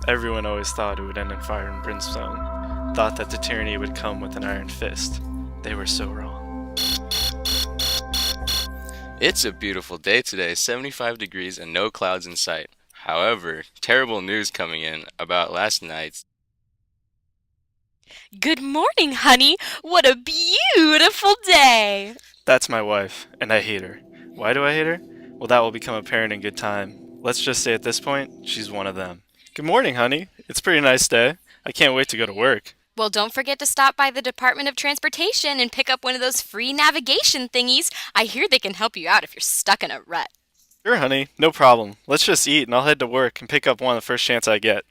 Everyone always thought it would end in fire and brimstone, thought that the tyranny would come with an iron fist. They were so wrong. It's a beautiful day today, 75 degrees and no clouds in sight. However, terrible news coming in about last night's. Good morning, honey. What a beautiful day. That's my wife, and I hate her. Why do I hate her? Well, that will become apparent in good time. Let's just say at this point, she's one of them. Good morning, honey. It's a pretty nice day. I can't wait to go to work. Well, don't forget to stop by the Department of Transportation and pick up one of those free navigation thingies. I hear they can help you out if you're stuck in a rut. Sure, honey. No problem. Let's just eat, and I'll head to work and pick up one the first chance I get.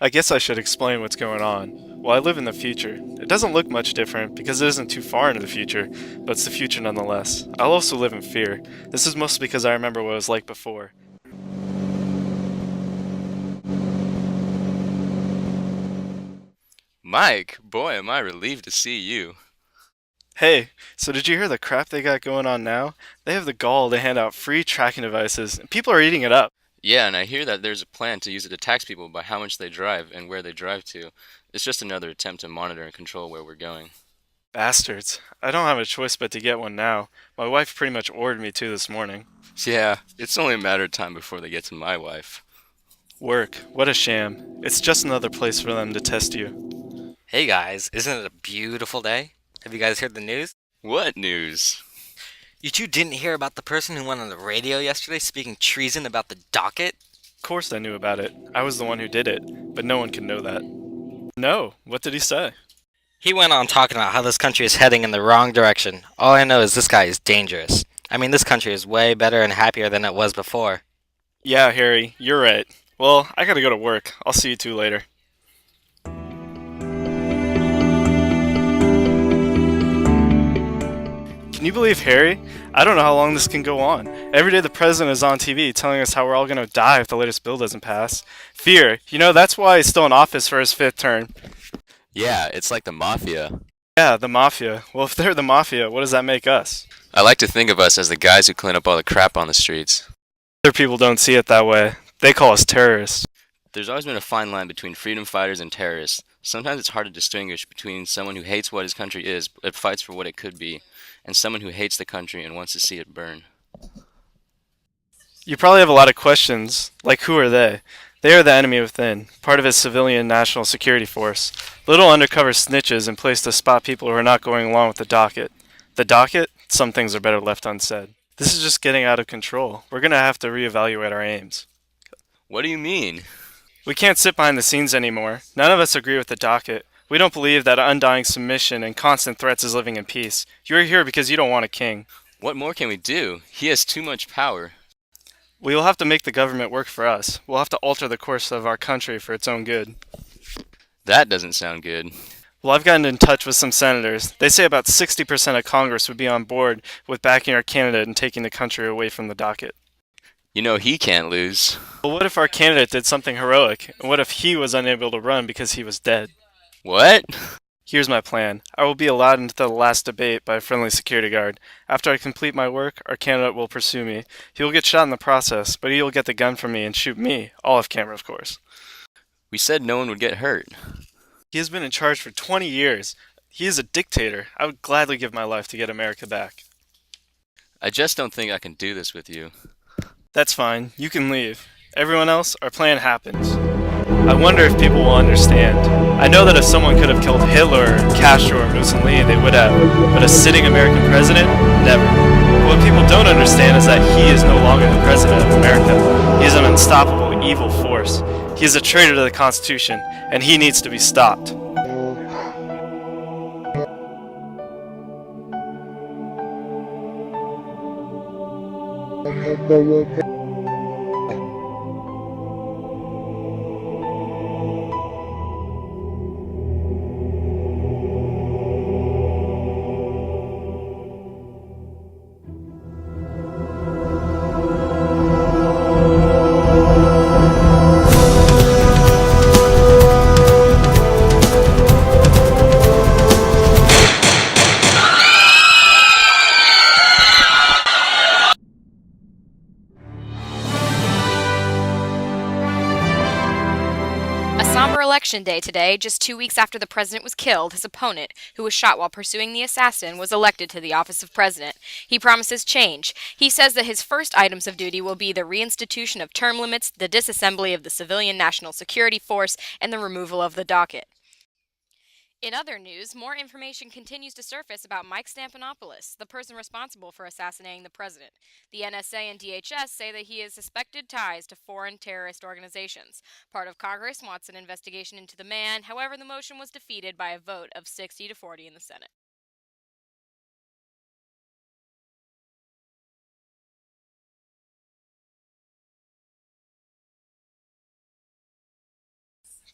I guess I should explain what's going on. Well, I live in the future. It doesn't look much different because it isn't too far into the future, but it's the future nonetheless. I'll also live in fear. This is mostly because I remember what it was like before. Mike, boy, am I relieved to see you. Hey, so did you hear the crap they got going on now? They have the gall to hand out free tracking devices, and people are eating it up. Yeah, and I hear that there's a plan to use it to tax people by how much they drive and where they drive to. It's just another attempt to monitor and control where we're going. Bastards. I don't have a choice but to get one now. My wife pretty much ordered me to this morning. Yeah, it's only a matter of time before they get to my wife. Work. What a sham. It's just another place for them to test you. Hey guys, isn't it a beautiful day? Have you guys heard the news? What news? You two didn't hear about the person who went on the radio yesterday speaking treason about the docket? Of course I knew about it. I was the one who did it, but no one can know that. No, what did he say? He went on talking about how this country is heading in the wrong direction. All I know is this guy is dangerous. I mean, this country is way better and happier than it was before. Yeah, Harry, you're right. Well, I gotta go to work. I'll see you two later. Can you believe Harry? I don't know how long this can go on. Every day the president is on TV telling us how we're all gonna die if the latest bill doesn't pass. Fear. That's why he's still in office for his fifth term. Yeah, it's like the mafia. Yeah, the mafia. Well, if they're the mafia, what does that make us? I like to think of us as the guys who clean up all the crap on the streets. Other people don't see it that way. They call us terrorists. There's always been a fine line between freedom fighters and terrorists. Sometimes it's hard to distinguish between someone who hates what his country is, but fights for what it could be, and someone who hates the country and wants to see it burn. You probably have a lot of questions, like who are they? They are the enemy within, part of his civilian national security force. Little undercover snitches in place to spot people who are not going along with the docket. The docket? Some things are better left unsaid. This is just getting out of control. We're gonna have to reevaluate our aims. What do you mean? We can't sit behind the scenes anymore. None of us agree with the docket. We don't believe that undying submission and constant threats is living in peace. You're here because you don't want a king. What more can we do? He has too much power. We will have to make the government work for us. We'll have to alter the course of our country for its own good. That doesn't sound good. Well, I've gotten in touch with some senators. They say about 60% of Congress would be on board with backing our candidate and taking the country away from the docket. You know he can't lose. Well, what if our candidate did something heroic? And what if he was unable to run because he was dead? What? Here's my plan. I will be allowed into the last debate by a friendly security guard. After I complete my work, our candidate will pursue me. He will get shot in the process, but he will get the gun from me and shoot me, all off camera, of course. We said no one would get hurt. He has been in charge for 20 years. He is a dictator. I would gladly give my life to get America back. I just don't think I can do this with you. That's fine. You can leave. Everyone else, our plan happens. I wonder if people will understand. I know that if someone could have killed Hitler or Castro or Mussolini, they would have. But a sitting American president? Never. What people don't understand is that he is no longer the president of America. He is an unstoppable, evil force. He is a traitor to the Constitution, and he needs to be stopped. somber election day today. Just 2 weeks after the president was killed, his opponent, who was shot while pursuing the assassin, was elected to the office of president. He promises change. He says that his first items of duty will be the reinstitution of term limits, the disassembly of the civilian national security force, and the removal of the docket. In other news, more information continues to surface about Mike Stampanopoulos, the person responsible for assassinating the president. The NSA and DHS say that he has suspected ties to foreign terrorist organizations. Part of Congress wants an investigation into the man. However, the motion was defeated by a vote of 60 to 40 in the Senate.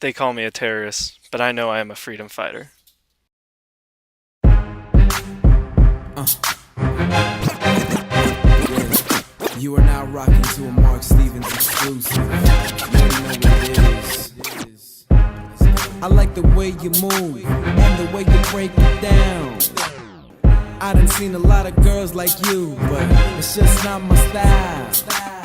They call me a terrorist, but I know I am a freedom fighter. You are now rocking to a Mark Stevens exclusive. You know what it is. I like the way you move and the way you break it down. I done seen a lot of girls like you, but it's just not my style.